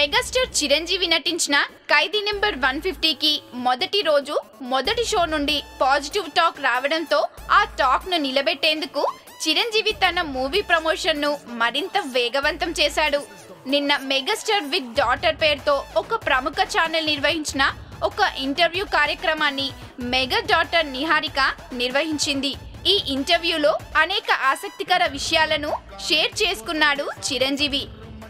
Megastar Chiranjeevi నటించిన ఖైదీ number 150కి మొదటి రోజు మొదటి షో నుండి పాజిటివ్ టాక్ రావడంతో ఆ టాక్ ను నిలబెట్టేందుకు చిరంజీవి తన మూవీ ప్రమోషన్ ను మరింత వేగవంతం చేశాడు. నిన్న మెగాస్టార్ విత్ డాటర్ పేరుతో ఒక ప్రముఖ ఛానల్ నిర్వహించిన ఒక ఇంటర్వ్యూ కార్యక్రమాన్ని మెగా డాటర్ నిహారిక నిర్వహించింది. ఈ ఇంటర్వ్యూలో అనేక ఆసక్తికర విషయాలను షేర్ చేసుకున్నాడు చిరంజీవి.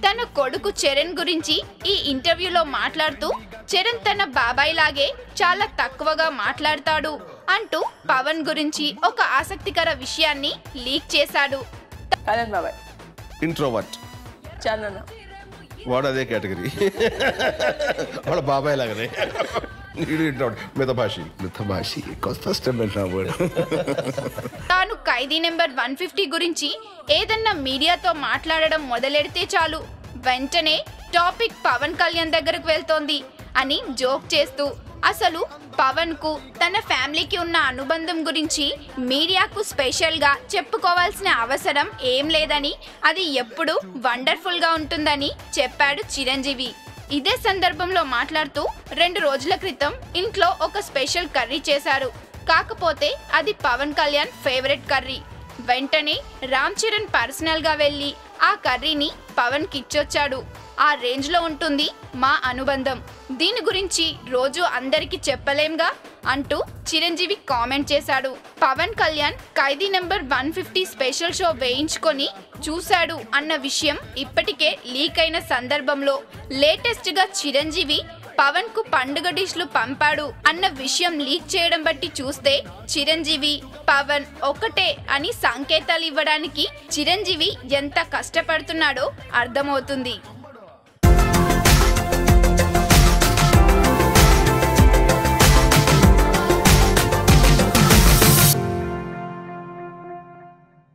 తన కొడుకు చరణ్ గురించి ఈ ఇంటర్వ్యూలో మాట్లాడుతూ చరణ్ తన బాబాయ్ లాగే చాలా తక్కువగా మాట్లాడతాడు అంటూ పవన్ గురించి ఒక ఆసక్తికర విషయాన్ని లీక్ చేశాడు. ఇంట్రోవర్ట్ వాడు అదే కేటగిరీ, వాళ్ళ బాబాయ్ లాగానే తాను ఖైదీ నెంబర్ 150 గురించి ఏదన్నా మీడియాతో మాట్లాడడం మొదలెడితే చాలు వెంటనే టాపిక్ పవన్ కళ్యాణ్ దగ్గరకు వెళ్తోంది అని జోక్ చేస్తూ అసలు పవన్ కు తన ఫ్యామిలీకి ఉన్న అనుబంధం గురించి మీడియాకు స్పెషల్ గా చెప్పుకోవాల్సిన అవసరం ఏం లేదని, అది ఎప్పుడు వండర్ఫుల్ గా ఉంటుందని చెప్పాడు చిరంజీవి. ఇదే సందర్భంలో మాట్లాడుతూ 2 రోజుల క్రితం ఇంట్లో ఒక స్పెషల్ కర్రీ చేశారు. కాకపోతే అది పవన్ కళ్యాణ్ ఫేవరెట్ కర్రీ. వెంటనే రామ్ చరణ్ పర్సనల్ గా వెళ్లి ఆ కర్రీని పవన్ కిచ్చొచ్చాడు. ఆ రేంజ్ లో ఉంటుంది మా అనుబంధం. దీని గురించి రోజు అందరికి చెప్పలేంగా అంటూ చిరంజీవి కామెంట్ చేశాడు. పవన్ కళ్యాణ్ ఖైదీ నెంబర్ 150 స్పెషల్ షో వేయించుకొని చూశాడు అన్న విషయం ఇప్పటికే లీక్ అయిన సందర్భంలో లేటెస్ట్ గా చిరంజీవి పవన్ కు పండుగ డిష్లు పంపాడు అన్న విషయం లీక్ చేయడం బట్టి చూస్తే చిరంజీవి పవన్ ఒకటే అని సంకేతాలు ఇవ్వడానికి చిరంజీవి ఎంత కష్టపడుతున్నాడో అర్థమవుతుంది.